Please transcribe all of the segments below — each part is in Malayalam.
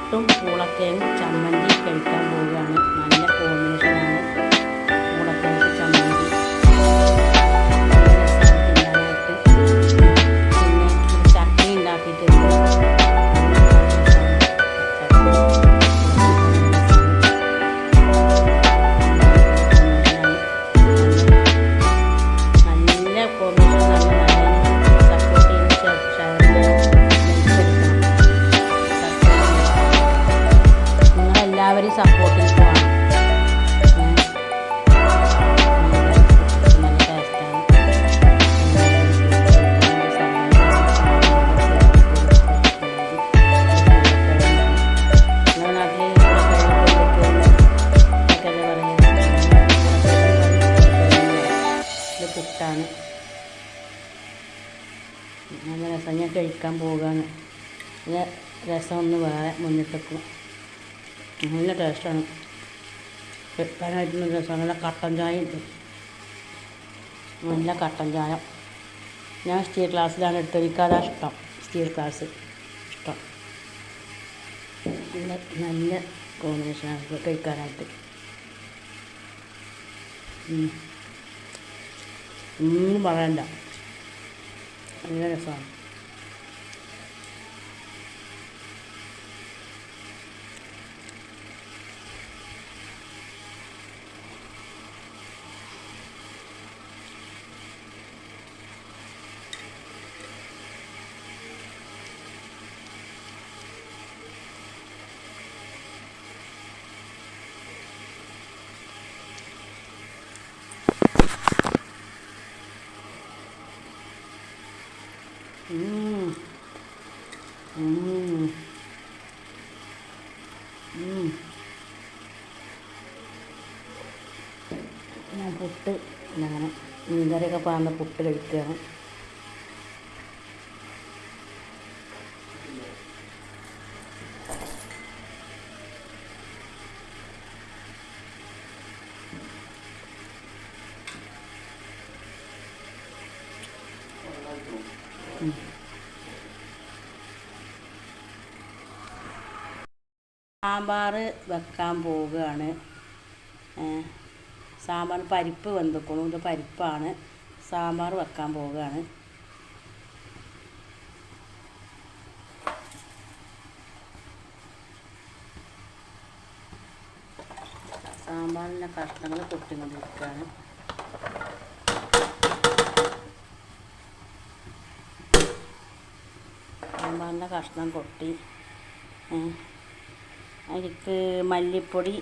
പുട്ടും പൂളക്കിഴങ്ങും ചമ്മന്തി കഴിക്കാൻ പോവുകയാണ്. നല്ല കോമ്പിനേഷനാണ് പൂളക്കിഴങ്ങ് ചമ്മന്തി. തിന്നാനായിട്ട് പിന്നെ ചട്നി ഉണ്ടാക്കിയിട്ടുണ്ട്. എല്ലാവരും സപ്പോർട്ടിൽ പോകണം. നല്ല ടേസ്റ്റാണ്. നിങ്ങളുടെ നാട്ടിൽ ഇത് പുട്ടാണ്. നല്ല രസം. ഞാൻ കഴിക്കാൻ പോവുകയാണ്. രസം ഒന്ന് വേറെ മുന്നിട്ടേക്കും. നല്ല ടേസ്റ്റാണ്. വെക്കാനായിട്ടുള്ള രസമാണ്. നല്ല കട്ടൻ ചായ ഉണ്ട്. നല്ല കട്ടൻ ചായ. ഞാൻ സ്റ്റീൽ ഗ്ലാസ്സിലാണ് എടുത്തത്. എനിക്കതാ ഇഷ്ടം. സ്റ്റീൽ ഗ്ലാസ് ഇഷ്ടം. നല്ല കോമ്പിനേഷനാണ് കഴിക്കാനായിട്ട്. ഒന്നും പറയണ്ട. നല്ല രസമാണ്. ഞാൻ പുട്ട് അങ്ങനെ മീൻകറിയൊക്കെ പാർന്ന പുട്ട് കഴിക്കുകയാണ്. സാമ്പാർ വെക്കാൻ പോവുകയാണ്. സാമ്പാർ പരിപ്പ് വെന്തിക്കണു. ഇത് പരിപ്പാണ്. സാമ്പാർ വെക്കാൻ പോവുകയാണ്. സാമ്പാറിൻ്റെ കഷ്ണങ്ങൾ കൊട്ടിക്കൊണ്ടിരിക്കുകയാണ്. സാമ്പാറിൻ്റെ കഷ്ണം കൊട്ടി അതിലേക്ക് മല്ലിപ്പൊടി,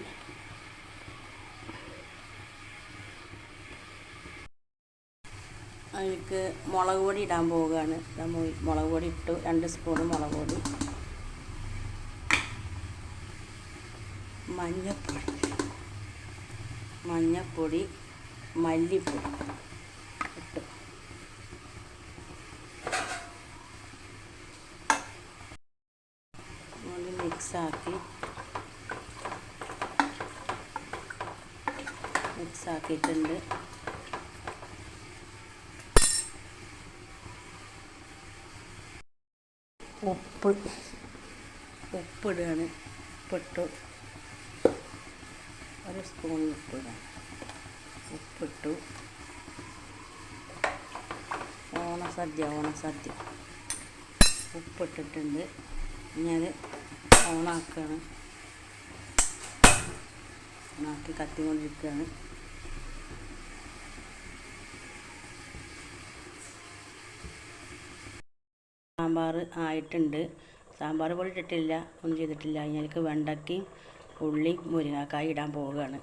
അതിലേക്ക് മുളക് പൊടി ഇടാൻ പോവുകയാണ്. മുളക് പൊടി ഇട്ടു. 2 സ്പൂൺ മുളക് പൊടി, മഞ്ഞപ്പൊടി, മല്ലിപ്പൊടി ഇട്ടു. മിക്സാക്കിയിട്ടുണ്ട്. ഉപ്പിടുകയാണ്. ഉപ്പിട്ടു. 1 സ്പൂൺ ഉപ്പിടാം. ഉപ്പിട്ടു. ഓണസദ്യ ഉപ്പിട്ടിട്ടുണ്ട്. ഞാൻ ഓണാക്കുകയാണ്. ഓണാക്കി കത്തിക്കൊണ്ടിരിക്കുകയാണ്. സാമ്പാർ ആയിട്ടുണ്ട്. സാമ്പാർ പൊടി ഇട്ടിട്ടില്ല, ഒന്നും ചെയ്തിട്ടില്ല. അതിലേക്ക് വെണ്ടയ്ക്കയും ഉള്ളിയും മുരിങ്ങക്കായും ഇടാൻ പോവുകയാണ്.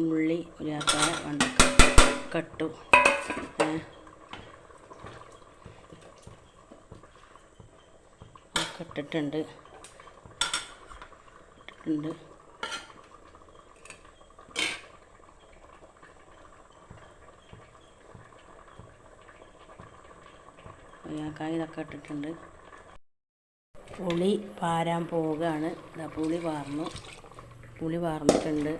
ഉള്ളി, മുരിങ്ങക്കായ, വെണ്ടക്കായ കട്ടു. ഇട്ടിട്ടുണ്ട്. മുരിങ്ങക്കായ ഇതൊക്കെ ഇട്ടിട്ടുണ്ട്. പുളി പാരാൻ പോവുകയാണ്. പുളി പാർന്നിട്ടുണ്ട്.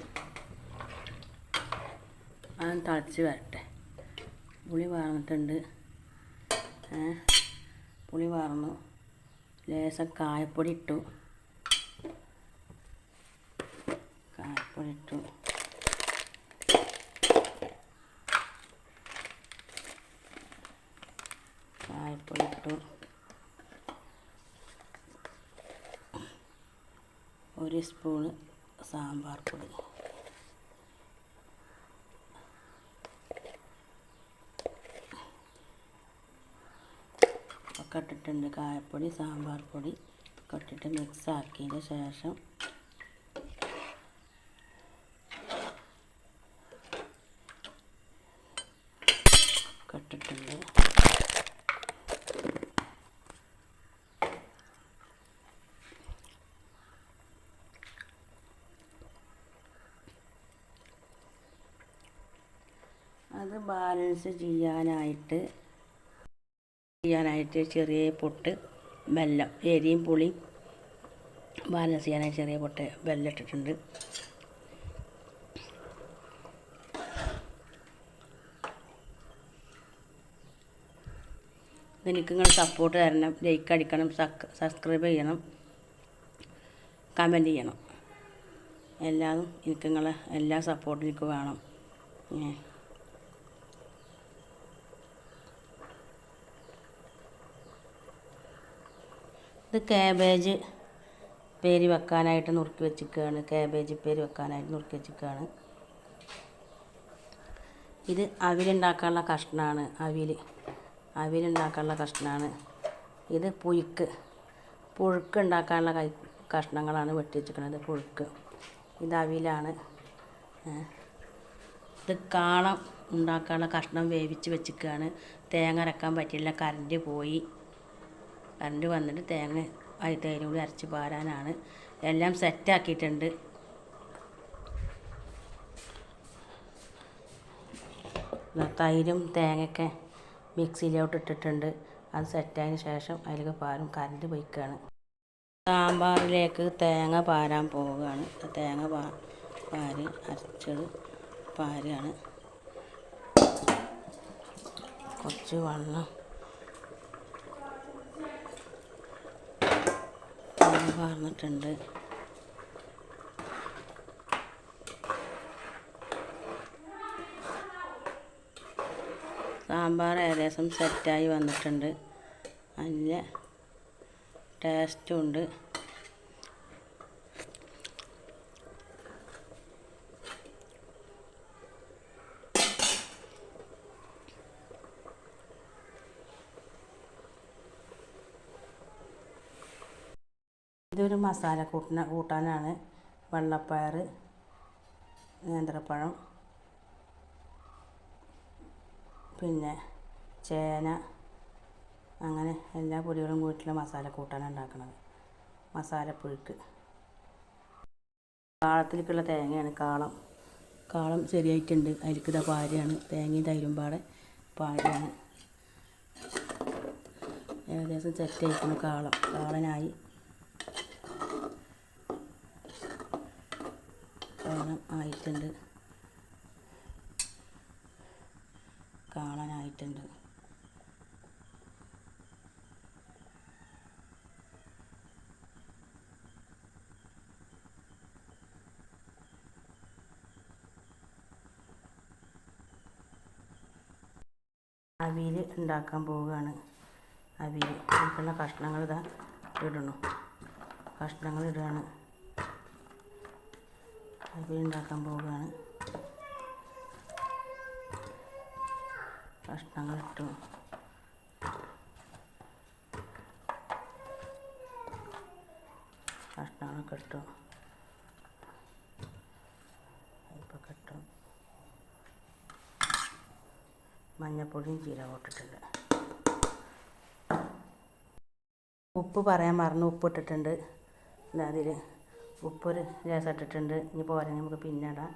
അത് തിളച്ച് വരട്ടെ. പുളി പാർന്നിട്ടുണ്ട്. പുളി പാർന്നു. ലേശം കായപ്പൊടി ഇട്ടു. കായപ്പൊടി ഇട്ടു. ഒരു സ്പൂണ് സാമ്പാർ പൊടി. ഒക്കെ ഇട്ടിട്ടുണ്ട്. കായപ്പൊടി സാമ്പാർ പൊടി ഒക്കെ ഇട്ടിട്ട് മിക്സ് ആക്കിയതിന് ശേഷം ഒക്കെ ഇട്ടിട്ടുണ്ട്. അത് ബാലൻസ് ചെയ്യാനായിട്ട് ചെറിയ പൊട്ട് വെല്ലം, എരിയും പുളിയും ബാലൻസ് ചെയ്യാനായിട്ട് ചെറിയ പൊട്ട് വെല്ലം ഇട്ടിട്ടുണ്ട്. എനിക്ക് നിങ്ങൾ സപ്പോർട്ട് തരണം, ലൈക്ക് അടിക്കണം, സബ്സ്ക്രൈബ് ചെയ്യണം, കമൻറ്റ് ചെയ്യണം. എല്ലാതും എനിക്ക് നിങ്ങളെ എല്ലാ സപ്പോർട്ടും എനിക്ക് വേണം. ഇത് കാബേജ് പേര് വെക്കാനായിട്ട് നുറുക്കി വെച്ചിരിക്കുകയാണ്. കാബേജ് പേര് വെക്കാനായിട്ട് നുറുക്കി വെച്ചിരിക്കുകയാണ്. ഇത് അവിലുണ്ടാക്കാനുള്ള കഷ്ണമാണ്. അവിലുണ്ടാക്കാനുള്ള കഷ്ണമാണ്. ഇത് പുഴുക്ക് ഉണ്ടാക്കാനുള്ള കഷ്ണങ്ങളാണ് വെട്ടി വെച്ചിരിക്കുന്നത്. പുഴുക്ക്. ഇത് അവിലാണ്. ഇത് കാളം ഉണ്ടാക്കാനുള്ള കഷ്ണം വേവിച്ച് വെച്ചിരിക്കുകയാണ്. തേങ്ങ അരക്കാൻ പറ്റില്ല, കറണ്ട് പോയി. കറണ്ട് വന്നിട്ട് തേങ്ങ തേനും കൂടി അരച്ച് പാരാനാണ്. എല്ലാം സെറ്റാക്കിയിട്ടുണ്ട്. തൈരും തേങ്ങയൊക്കെ മിക്സിയിലോട്ട് ഇട്ടിട്ടുണ്ട്. അത് സെറ്റായതിന് ശേഷം അതിലേക്ക് പാരും. കറണ്ട് പോയിക്കുകയാണ്. സാമ്പാറിലേക്ക് തേങ്ങ പാരാൻ പോവുകയാണ്. തേങ്ങ പാരി അരച്ചത് പാരുകയാണ്. കുറച്ച് വെള്ളം പാർന്നിട്ടുണ്ട്. സാമ്പാർ ഏകദേശം സെറ്റായി വന്നിട്ടുണ്ട്. നല്ല ടേസ്റ്റും ഉണ്ട്. ഇതൊരു മസാല കൂട്ടാനാണ്. വെള്ളപ്പയർ, നേന്ത്രപ്പഴം, പിന്നെ ചേന, അങ്ങനെ എല്ലാ പൊടികളും കൂട്ടിയുള്ള മസാല കൂട്ടാനാണ് ഉണ്ടാക്കുന്നത്. മസാലപ്പുഴുക്ക്. കാളത്തിലേക്കുള്ള തേങ്ങയാണ്. കാളം ശരിയായിട്ടുണ്ട്. അതിലേക്ക് ഇതാ പാരയാണ്. തേങ്ങയും തൈരും പാടെ പാരയാണ്. ഏകദേശം സെറ്റായിരിക്കുന്നു. കാളനായി. ആയിട്ടുണ്ട്. കാളനായിട്ടുണ്ട്. അവിയൽ ഉണ്ടാക്കാൻ പോവുകയാണ്. ഇതിലുള്ള കഷ്ണങ്ങൾ ഇതാ ഇടണം. കഷ്ണങ്ങൾ ഇടുകയാണ്. അവിയൽ ഉണ്ടാക്കാൻ പോവുകയാണ്. കഷ്ണങ്ങൾ ഇട്ടു. കഷ്ണങ്ങളൊക്കെ ഇട്ടു. ഇപ്പൊക്കെ ഇട്ടു. മഞ്ഞൾപ്പൊടിയും ജീരകവും ഇട്ടിട്ടുണ്ട്. ഉപ്പ് പറയാൻ മറന്നു. ഉപ്പ് ഇട്ടിട്ടുണ്ട്. അതിൽ ഉപ്പൊരു ലേശം ഇട്ടിട്ടുണ്ട്. ഇനി പോരാ, നമുക്ക് പിന്നെ ഇടാം.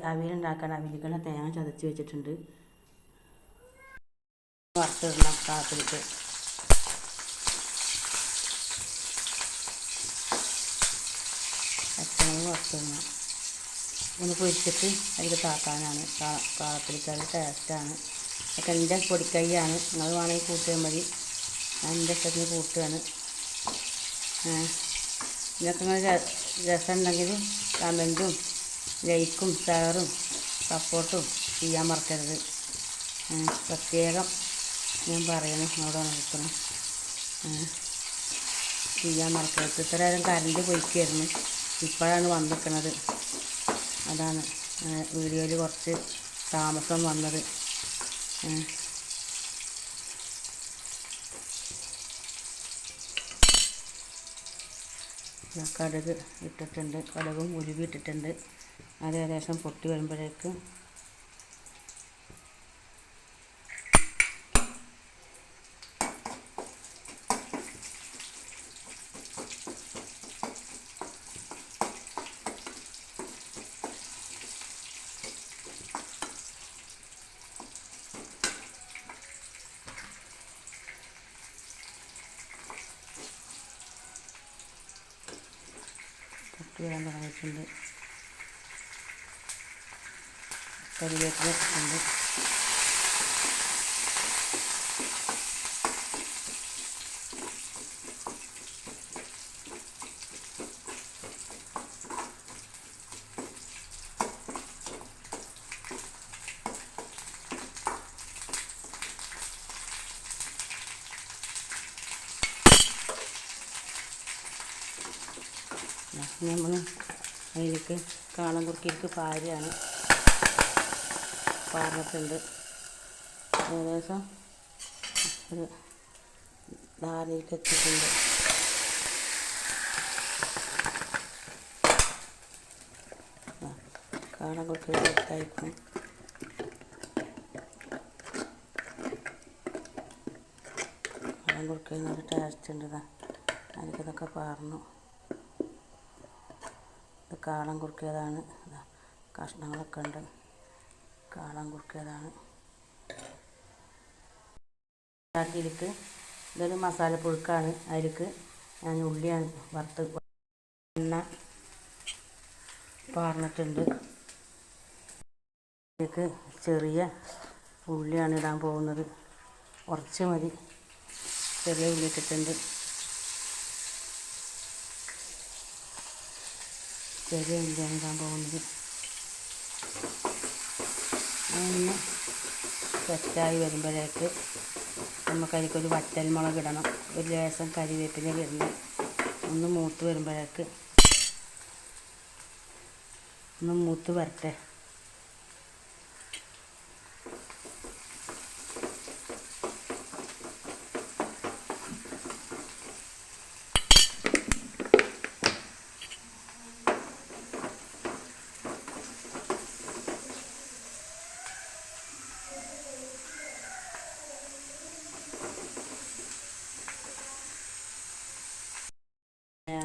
അവിയലുണ്ടാക്കാൻ അവിയലിക്കുള്ള തേങ്ങ ചതച്ച് വെച്ചിട്ടുണ്ട്. വറുത്തിടണം. കാത്തിരിക്ക് പച്ചമുളക് വറുത്തിടണം. ഒന്ന് പൊരിച്ചിട്ട് അതിൽ താക്കാനാണ്. കാളത്തിലേക്ക് അത് ടേസ്റ്റാണ്. ഒക്കെ എൻ്റെ പൊടിക്കൈയാണ്. നിങ്ങൾ വേണമെങ്കിൽ കൂട്ടിയാൽ മതി. ഞാൻ എൻ്റെ ഇഷ്ടത്തിന് കൂട്ടുകയാണ്. ഇതൊക്കെ രസമുണ്ടെങ്കിൽ കമൻറ്റും ലൈക്കും ഷെയറും സപ്പോർട്ടും ചെയ്യാൻ മറക്കരുത്. പ്രത്യേകം ഞാൻ പറയണം, അവിടെ നിൽക്കണം, ചെയ്യാൻ മറക്കരുത്. ഇത്ര നേരം കറണ്ട് പോയിക്കായിരുന്നു, ഇപ്പോഴാണ് വന്നിരിക്കണത്. അതാണ് വീഡിയോയിൽ കുറച്ച് താമസം വന്നത്. കടുക് ഇട്ടിട്ടുണ്ട്, കടുകും ഉലുവി ഇട്ടിട്ടുണ്ട്. അത് ഏകദേശം പൊട്ടി വരുമ്പോഴേക്ക് വരാൻ തുടങ്ങിയിട്ടുണ്ട്. കരിവേപ്പില ഇട്ടിട്ടുണ്ട്. നമ്മൾ അതിലേക്ക് കാളം കുറുക്കിലേക്ക് പാരയാണ്, പാർന്നിട്ടുണ്ട്. ഏകദേശം ഒരു ധാരയിലേക്ക് എത്തിയിട്ടുണ്ട്. കാളം കുറുക്കി കഴിക്കും. കാളം കുറുക്കി നല്ല ടേസ്റ്റ് ഉണ്ട്. അതിലേക്കിതൊക്കെ പാർന്നു. ഇത് കാളം കുറുക്കിയതാണ്. കഷ്ണങ്ങളൊക്കെ ഉണ്ട്, കാളം കുറുക്കിയതാണ്. ഉണ്ടാക്കിയിലേക്ക് ഇതൊരു മസാലപ്പുഴുക്കാണ്. അതിലേക്ക് ഞാൻ ഉള്ളിയാണ് വറുത്ത് എണ്ണ പാർന്നിട്ടുണ്ട്. ഇതിലേക്ക് ചെറിയ ഉള്ളിയാണ് ഇടാൻ പോകുന്നത്. കുറച്ച് മതി, ചെറിയ ഉള്ളി ഇട്ടിട്ടുണ്ട്. ചെറിയ ഉള്ളിയാണ് ഇടാൻ പോകുന്നത്. അതൊന്ന് സെറ്റായി വരുമ്പോഴേക്ക് നമുക്കതിലേക്കൊരു വറ്റൽ മുളക് ഇടണം, ഒരു ലേശം കരിവേപ്പില ഇടണം. ഒന്ന് മൂത്ത് വരുമ്പോഴേക്ക് ഒന്ന് മൂത്ത് വരട്ടെ.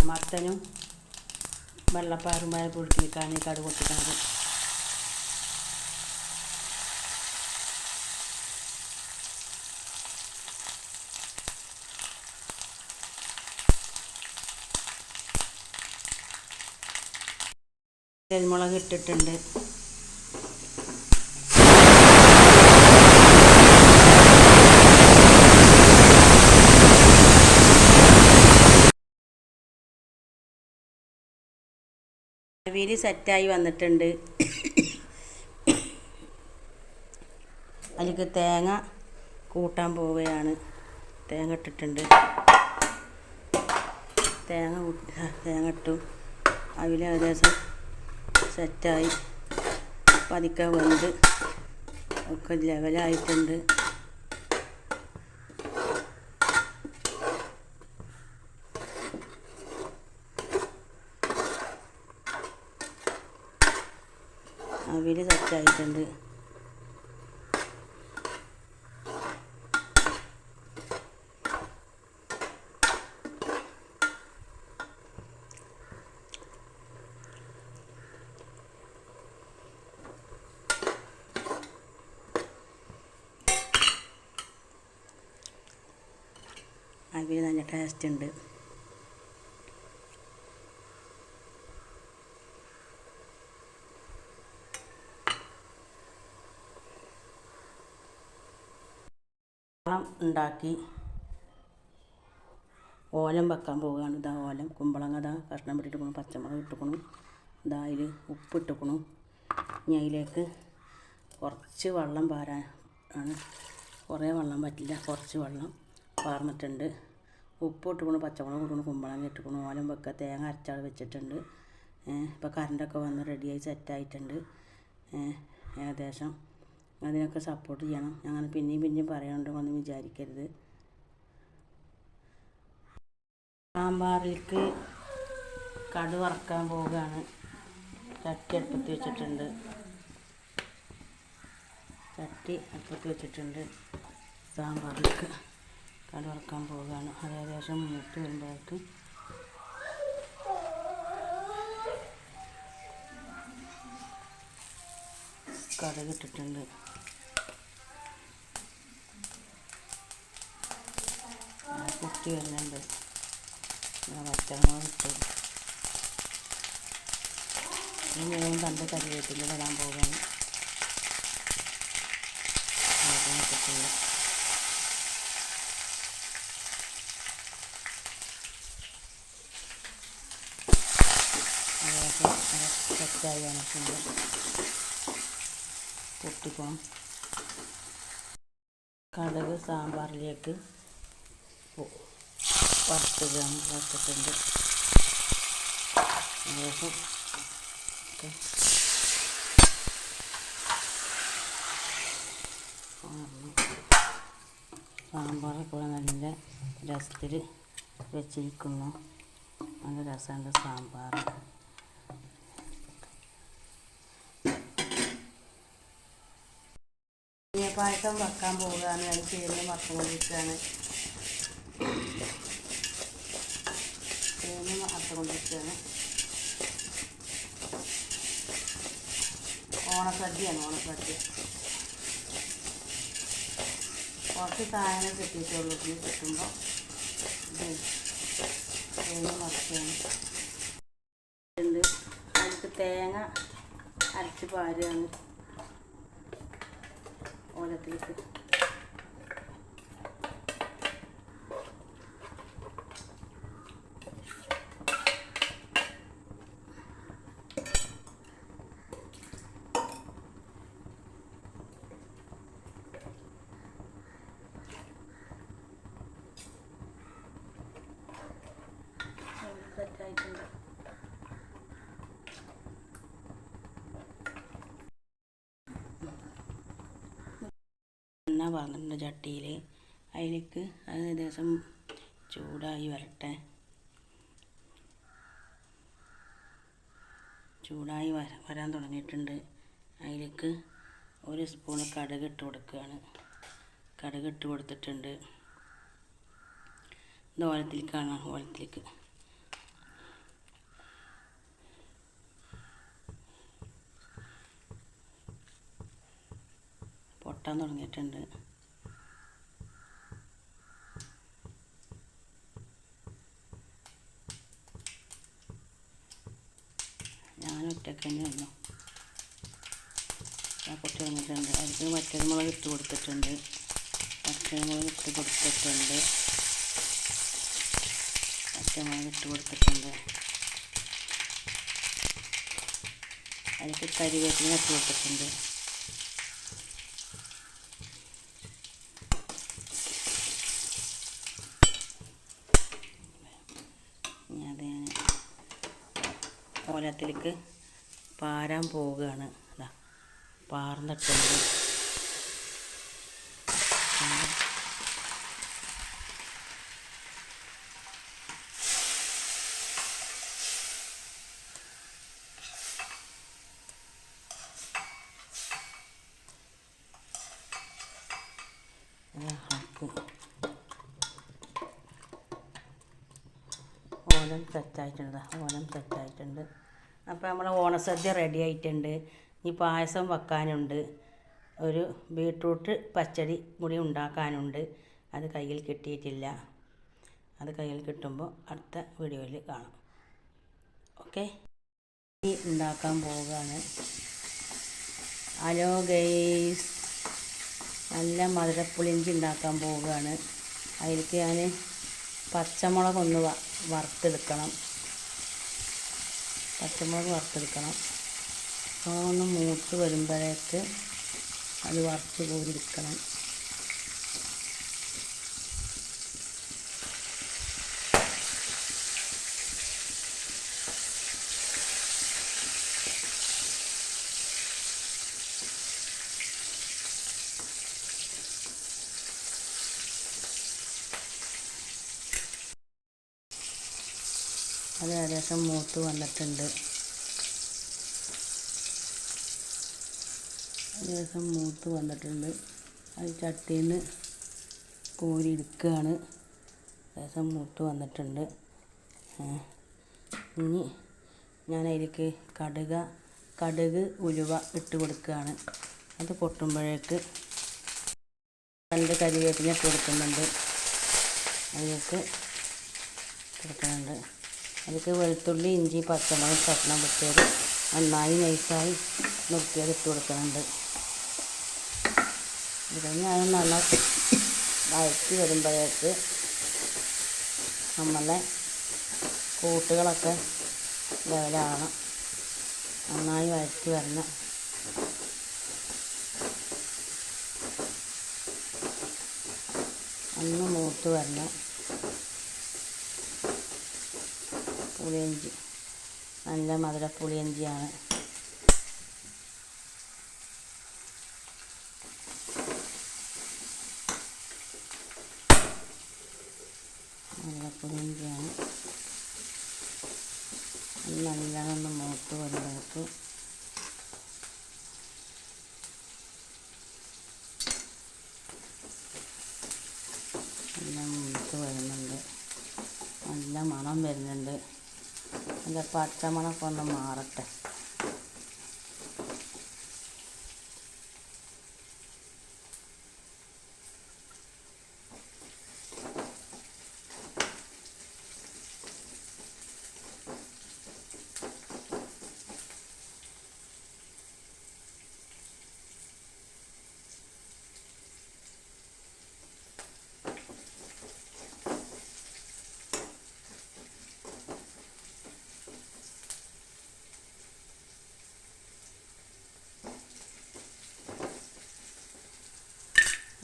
മത്തനും വെള്ളപ്പാറുമായ പുഴുക്കിലേക്കാണ് ഈ കടുക് പൊട്ടിക്കുന്നത്. മുളക് ഇട്ടിട്ടുണ്ട്. അവിയൽ സെറ്റായി വന്നിട്ടുണ്ട്. അതിലേക്ക് തേങ്ങ കൂട്ടാൻ പോവുകയാണ്. തേങ്ങ ഇട്ടിട്ടുണ്ട്. തേങ്ങ ഇട്ടു. അവിയൽ ഏകദേശം സെറ്റായി പതുക്കെ വെന്ത് ഒക്കെ ലെവലായിട്ടുണ്ട്. അവിയൽ സെറ്റായിട്ടുണ്ട്. അവിയൽ നല്ല ടേസ്റ്റ് ഉണ്ട്. ഉണ്ടാക്കി ഓലം വെക്കാൻ പോവുകയാണ്. ഇതാ ഓലം, കുമ്പളങ്ങ ഇതാ കഷ്ണം ഇട്ടിട്ടുക്കണം, പച്ചമുളക് ഇട്ടുക്കണം, ഇതാ അതിൽ ഉപ്പ് ഇട്ടുക്കണം. ഇനി അതിലേക്ക് കുറച്ച് വെള്ളം പാരാൻ ആണ്. കുറേ വെള്ളം പറ്റില്ല, കുറച്ച് വെള്ളം പാർന്നിട്ടുണ്ട്. ഉപ്പ് ഇട്ടുക്കണം, പച്ചമുളക് ഇട്ടുക്കണം, കുമ്പളങ്ങ ഇട്ടുക്കണം, ഓലം വെക്കുക, തേങ്ങ അരച്ചാൾ വെച്ചിട്ടുണ്ട്. ഇപ്പോൾ കറണ്ടൊക്കെ വന്ന് റെഡിയായി സെറ്റായിട്ടുണ്ട്. ഏകദേശം അതിനൊക്കെ സപ്പോർട്ട് ചെയ്യണം. ഞങ്ങൾ പിന്നെയും പറയാനുണ്ടെന്ന് വിചാരിക്കരുത്. സാമ്പാറിലേക്ക് കടുക് വറക്കാൻ പോവുകയാണ്. ചട്ടി അടുപ്പത്ത് വെച്ചിട്ടുണ്ട്. സാമ്പാറിലേക്ക് കടുക് വറക്കാൻ പോവുകയാണ്. അത് ഏകദേശം മൂത്ത് വരുമ്പോഴേക്ക് കടുക് ഇട്ടിട്ടുണ്ട്. കുത്തി വരുന്നുണ്ട്. പച്ചമുളക് ഇട്ടു. ഇനി കണ്ട് കറിവേപ്പില ഇടാൻ പോവുകയാണ്. ഇട്ടിട്ടുണ്ട്. അതൊക്കെ സെറ്റായി വന്നിട്ടുണ്ട്. പൊട്ടിക്കണം. കടുക് സാമ്പാറിലേക്ക് വറുത്തിട്ടുണ്ട്. ഏകദേശം സാമ്പാറൊക്കെ നല്ല രസത്തിൽ വെച്ചിരിക്കുന്നു. നല്ല രസമുണ്ട് സാമ്പാർ. പായസം വെക്കാൻ പോവുകയാണ്. അത് ചേർന്ന് വറുത്തുകൊണ്ടിരിക്കുകയാണ്. ഓണസദ്യയാണ്. കുറച്ച് സാധനം കിട്ടിയിട്ടുള്ളൂ. കിട്ടുമ്പോൾ തേങ്ങ മറക്കുകയാണ്. അതിലേക്ക് തേങ്ങ അരച്ച് പാരുകയാണ് ഓലത്തിലേക്ക്. സെറ്റായിട്ടുണ്ട്. എണ്ണ പറഞ്ഞിട്ടുണ്ട് ചട്ടിയിൽ. അതിലേക്ക് അത് ഏകദേശം ചൂടായി വരട്ടെ. ചൂടായി വരാൻ തുടങ്ങിയിട്ടുണ്ട്. അതിലേക്ക് ഒരു സ്പൂണ് കടുക് ഇട്ട് കൊടുക്കുകയാണ്. കടുക് ഇട്ട് കൊടുത്തിട്ടുണ്ട്. ഇത് ഓലത്തിലേക്കാണ്. ഓലത്തിലേക്ക് പൊട്ടാൻ തുടങ്ങിയിട്ടുണ്ട്. ഞാൻ ഒറ്റയ്ക്ക് തന്നെ വന്നു. പൊട്ടി തുടങ്ങിയിട്ടുണ്ട്. അതിലേക്ക് വറ്റൽമുളക് ഇട്ട് കൊടുത്തിട്ടുണ്ട്. അതിലേക്ക് കരിവേപ്പില ഇട്ട് കൊടുത്തിട്ടുണ്ട്. അത് ഞാൻ ഓലത്തിലേക്ക് പാരാൻ പോവുകയാണ്. അതാ പാർന്നിട്ടുണ്ട്. ഓലം സെറ്റായിട്ടുണ്ട്. അപ്പോൾ നമ്മൾ ഓണസദ്യ റെഡി ആയിട്ടുണ്ട്. ഇനി പായസം വെക്കാനുണ്ട്. ഒരു ബീട്രൂട്ട് പച്ചടി കൂടി ഉണ്ടാക്കാനുണ്ട്. അത് കയ്യിൽ കിട്ടിയിട്ടില്ല. അത് കയ്യിൽ കിട്ടുമ്പോൾ അടുത്ത വീഡിയോയിൽ കാണാം. ഓക്കെ, ഉണ്ടാക്കാൻ പോവുകയാണ്. ഹലോ ഗൈസ്, നല്ല മധുരപ്പുളിഞ്ചി ഉണ്ടാക്കാൻ പോവുകയാണ്. അതിലേക്ക് ഞാൻ പച്ചമുളക് ഒന്ന് വറുത്തെടുക്കണം. ഒന്ന് മൂത്ത് വരുമ്പോഴേക്ക് അത് വറുത്ത് കോരിയെടുക്കണം. അത് ഏകദേശം മൂത്ത് വന്നിട്ടുണ്ട്. അത് ചട്ടിയിൽ നിന്ന് കോരി എടുക്കുകയാണ്. ഏകദേശം മൂത്ത് വന്നിട്ടുണ്ട്. ഇനി ഞാൻ അതിലേക്ക് കടുക് ഉലുവ ഇട്ട് കൊടുക്കുകയാണ്. അത് പൊട്ടുമ്പോഴേക്ക് 2 കരിവേപ്പില ഇട്ട് കൊടുക്കുന്നുണ്ട്. അതിലേക്ക് വെളുത്തുള്ളി, ഇഞ്ചി, പച്ചമുളക് കഷ്ണം വെച്ചത് നന്നായി നൈസായി നുറുക്കിയത് ഇട്ട് കൊടുക്കുന്നുണ്ട്. ഇത് ഞാൻ നന്നായി വഴറ്റി വരുമ്പോഴേക്ക് നമ്മളെ കൂട്ടുകളൊക്കെ ലെവലാകണം. നന്നായി വഴറ്റി വരണം. ഒന്ന് മൂത്ത് വരണം. പുളിയിഞ്ചി നല്ല മധുര പുളിയിഞ്ചിയാണ്. നല്ലോണം മൂത്ത് വരുമ്പോഴേക്ക് എല്ലാം മൂത്ത് വരുന്നുണ്ട്. നല്ല മണം വരുന്നുണ്ട്. അതിൻ്റെ പച്ചമണമൊക്കെ ഒന്ന് മാറട്ടെ.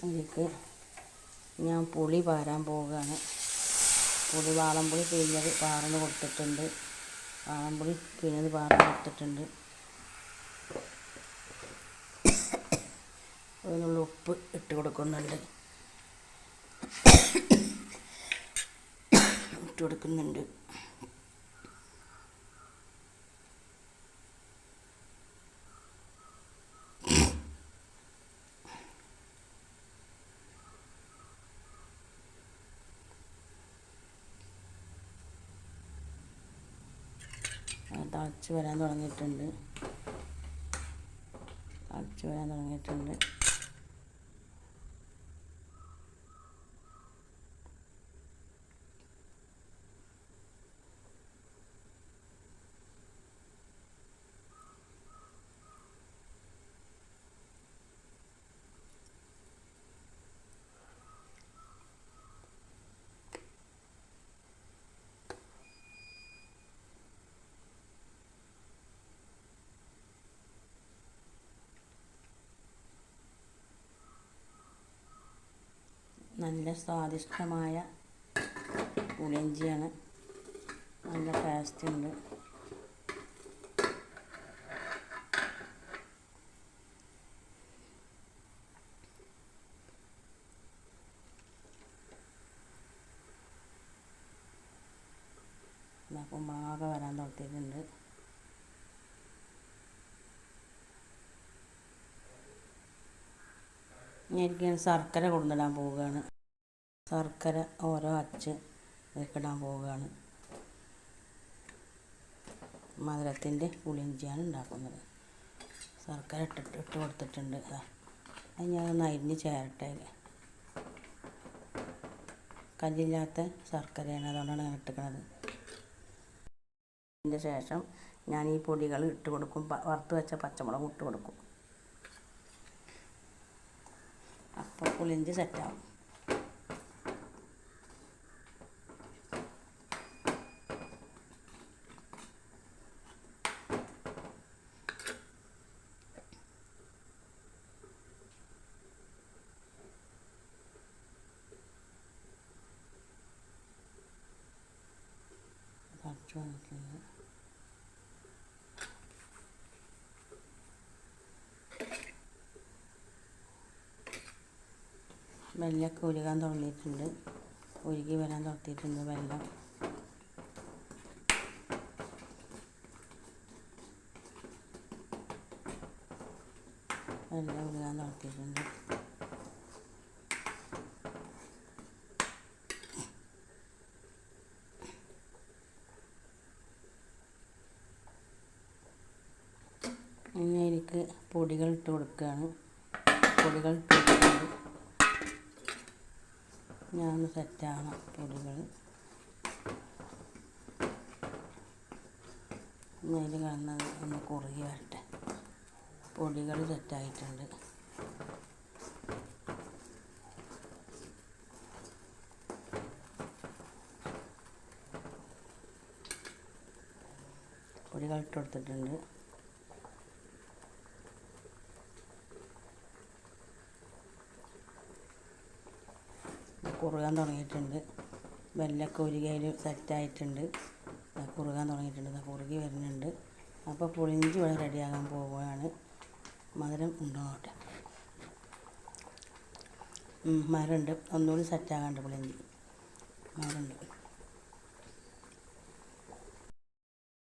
ഇതിലേക്ക് ഞാൻ പുളി പാരാൻ പോവുകയാണ്. വാളംപുളി പിഴിഞ്ഞത് പാർന്ന് കൊടുത്തിട്ടുണ്ട്. അതിനുള്ള ഉപ്പ് ഇട്ട് കൊടുക്കുന്നുണ്ട്. തിളച്ച് വരാൻ തുടങ്ങിയിട്ടുണ്ട്. നല്ല സ്വാദിഷ്ടമായ പുളിയിഞ്ചിയാണ്. നല്ല ടേസ്റ്റ് ഉണ്ട്. കുമ്പളങ്ങ വരാൻ തുടങ്ങിയിട്ടുണ്ട്. ഞാൻ ശർക്കര കൊണ്ടുവരാൻ പോവുകയാണ്. ശർക്കര ഓരോ അച്ച് ഇടാൻ പോവുകയാണ്. മധുരത്തിൻ്റെ പുളിയിഞ്ചിയാണ് ഉണ്ടാക്കുന്നത്. ശർക്കര ഇട്ട് കൊടുത്തിട്ടുണ്ട്. അത് ഞാനൊന്ന് അരിഞ്ഞ് ചേരട്ടെ. കല്ലില്ലാത്ത ശർക്കരയാണ്, അതുകൊണ്ടാണ് ഞാൻ ഇട്ടിരിക്കുന്നത്. അതിൻ്റെ ശേഷം ഞാൻ ഈ പൊടികൾ ഇട്ട് കൊടുക്കും. വറുത്ത് വെച്ച പച്ചമുളക് ഇട്ട് കൊടുക്കും. അപ്പോൾ പുളിയിഞ്ചി സെറ്റാവും. തിളച്ച് വന്നിട്ടുണ്ട്. വെല്ലമൊക്കെ ഉരുകാൻ തുടങ്ങിയിട്ടുണ്ട്, ഉരുകി വരാൻ തുടങ്ങിയിട്ടുണ്ട് വെള്ളം. വെള്ളം ഉരുകാൻ തുടങ്ങിയിട്ടുണ്ട്. ഇനി എനിക്ക് പൊടികൾ ഇട്ട് കൊടുക്കുകയാണ്. പൊടികൾ ഇട്ട് കൊടുക്കുന്നത് ഞാൻ സെറ്റാണ്. പൊടികൾ അതിൽ കാണുന്നത് ഒന്ന് കുറുകി വരട്ടെ. പൊടികൾ സെറ്റായിട്ടുണ്ട്. പൊടികൾ ഇട്ട് കൊടുത്തിട്ടുണ്ട്. കുറുകാൻ തുടങ്ങിയിട്ടുണ്ട്. വെല്ലമൊക്കെ ഉരുകയിൽ സെറ്റായിട്ടുണ്ട്. കുറുകാൻ തുടങ്ങിയിട്ടുണ്ട്. കുറുകി വരുന്നുണ്ട്. അപ്പോൾ പുളിഞ്ചി ഇവിടെ റെഡിയാകാൻ പോവുകയാണ്. മധുരം ഉണ്ടോട്ടെ. മരമുണ്ട്. ഒന്നുകൂടി സെറ്റാകാണ്ട് പുളിഞ്ചി മരമുണ്ട്.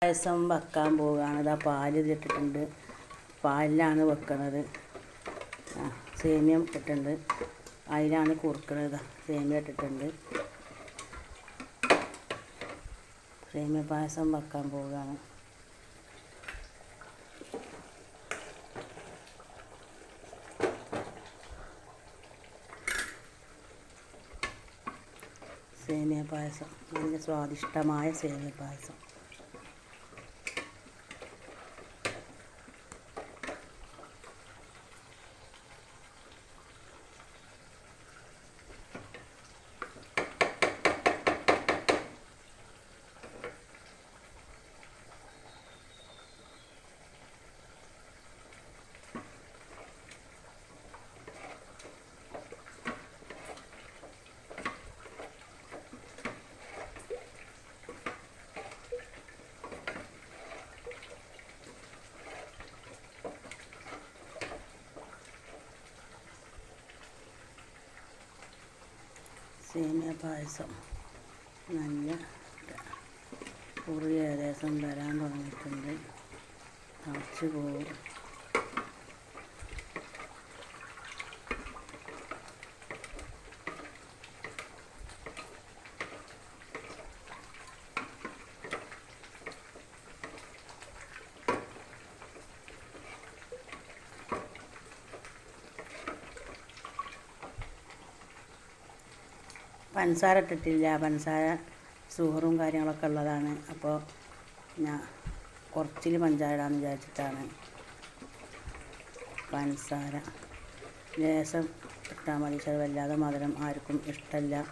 പായസം വെക്കാൻ പോവുകയാണ്. ഇതാ പാൽ ഇട്ടിട്ടുണ്ട്. പാലിലാണ് വെക്കണത്. സേമിയം ഇട്ടിട്ടുണ്ട്. അതിലാണ് കുറുക്കണത്. സേമിയ ഇട്ടിട്ടുണ്ട്. സേമിയ പായസം വെക്കാൻ പോവുകയാണ്. സേമിയ പായസം നല്ല സ്വാദിഷ്ടമായ സേമിയ പായസം. സേമിയ പായസം നല്ല കുറി ഏകദേശം വരാൻ തുടങ്ങിയിട്ടുണ്ട്. തിളച്ച് പോകും. പഞ്ചസാര ഇട്ടിട്ടില്ല. പഞ്ചസാര ഷുഗറും കാര്യങ്ങളൊക്കെ ഉള്ളതാണ്. അപ്പോൾ ഞാൻ കുറച്ചിൽ പഞ്ചസാര ഇടാമെന്ന് വിചാരിച്ചിട്ടാണ്. പഞ്ചസാര ലേശം ഇട്ടാൽ മതി. പക്ഷേ വല്ലാതെ മധുരം ആർക്കും ഇഷ്ടമല്ല.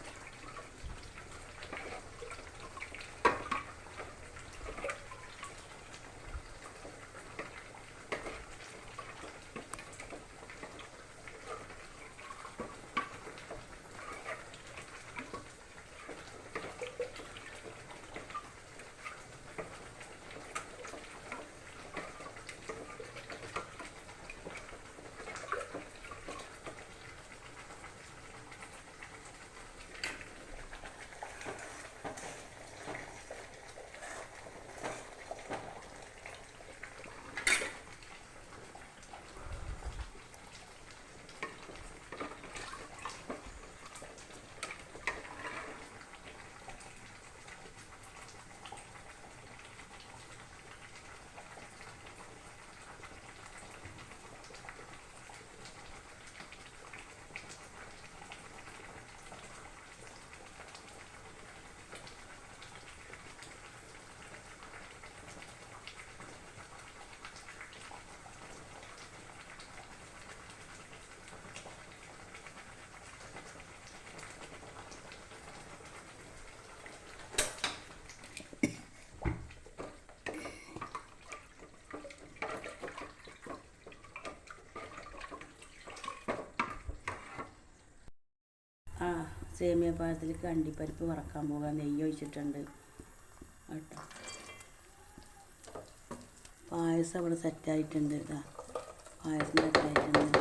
സേമിയ പായസത്തിലേക്ക് അണ്ടിപ്പരിപ്പ് വറക്കാൻ പോകാൻ നെയ്യ് ഒഴിച്ചിട്ടുണ്ട്. കേട്ടോ. പായസം ഇവിടെ സെറ്റായിട്ടുണ്ട്. ഇതാ പായസം സെറ്റായിട്ടുണ്ട്.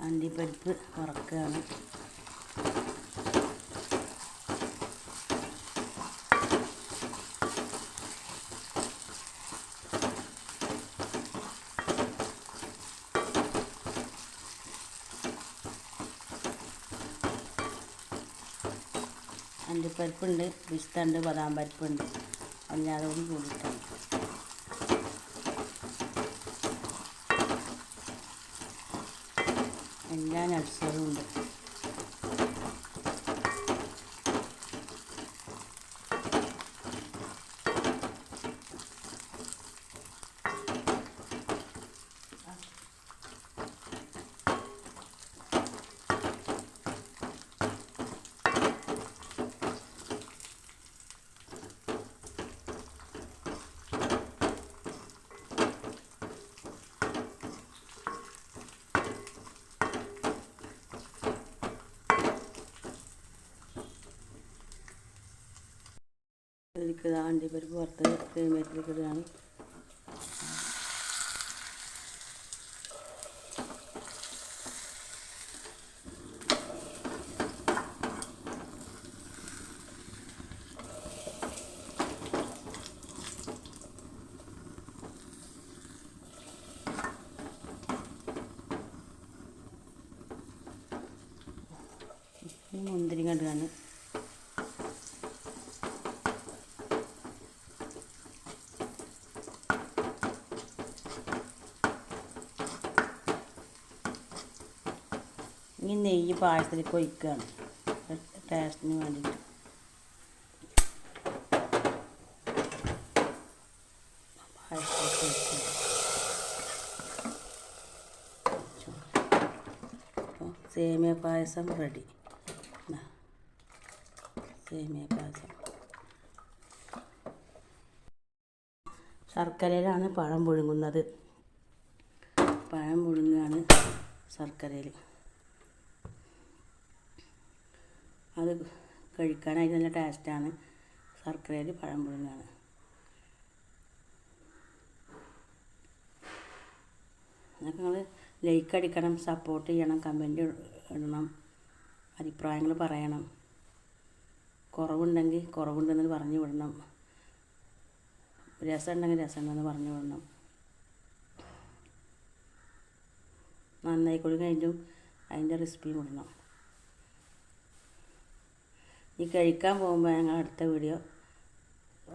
അണ്ടിപ്പരിപ്പ് വറക്കുകയാണ്. അണ്ടിപ്പരിപ്പുണ്ട്, പിസ്ത ഉണ്ട്, ബദാം പരിപ്പുണ്ട്. അല്ലാതെ കൂടി കൂടിയിട്ടാണ്. എല്ലാ നട്സുകളും ഉണ്ട്. ഇതിലേക്ക് അണ്ടിപ്പരിപ്പ് വറുത്ത് ക്രീമേറ്റിലേക്ക് ഇടുകയാണ്. മുന്തിരിങ്ങ ഇടുകയാണ്. ഈ നെയ്യ് പായസത്തിലേക്ക് ഒഴിക്കുകയാണ് ടേസ്റ്റിന് വേണ്ടിയിട്ട്. പായസത്തിലേക്ക് ഒഴിക്കുക. അപ്പോൾ സേമിയ പായസം റെഡി. സേമിയ പായസം ശർക്കരയിലാണ് പഴം പുഴുങ്ങുന്നത്. പഴം പുഴുങ്ങുകയാണ് ശർക്കരയിൽ. അത് കഴിക്കാനായിട്ട് നല്ല ടേസ്റ്റാണ്. ശർക്കരയിൽ പഴം പുഴുങ്ങാണ്. അതൊക്കെ നിങ്ങൾ ലൈക്ക് അടിക്കണം, സപ്പോർട്ട് ചെയ്യണം, കമൻറ്റ് ഇടണം, അഭിപ്രായങ്ങൾ പറയണം. കുറവുണ്ടെങ്കിൽ കുറവുണ്ടെന്ന് പറഞ്ഞു വിടണം. രസമുണ്ടെങ്കിൽ രസമുണ്ടെന്ന് പറഞ്ഞു വിടണം. നന്നായിക്കോളി കഴിഞ്ഞും അതിൻ്റെ റെസിപ്പിയും ഇടണം. ഈ കഴിക്കാൻ പോകുമ്പോൾ ഞങ്ങൾ അടുത്ത വീഡിയോ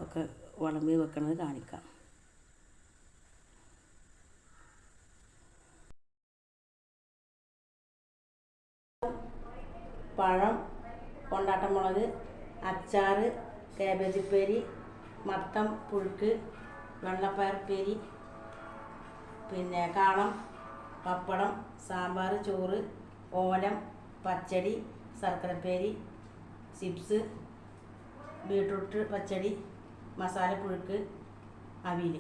ഒക്കെ വിളമ്പി വെക്കുന്നത് കാണിക്കാം. പഴം, കൊണ്ടാട്ടമുളക്, അച്ചാർ, കാബേജ് ഉപ്പേരി, മത്തം പുഴുക്ക്, വെള്ളപ്പയർ ഉപ്പേരി, പിന്നെ കാളം, പപ്പടം, സാമ്പാർ, ചോറ്, ഓലം, പച്ചടി, ശർക്കരപ്പേരി, ചിപ്സ്, ബീട്രൂട്ട് പച്ചടി, മസാലപ്പുഴുക്ക്, അവിയൽ.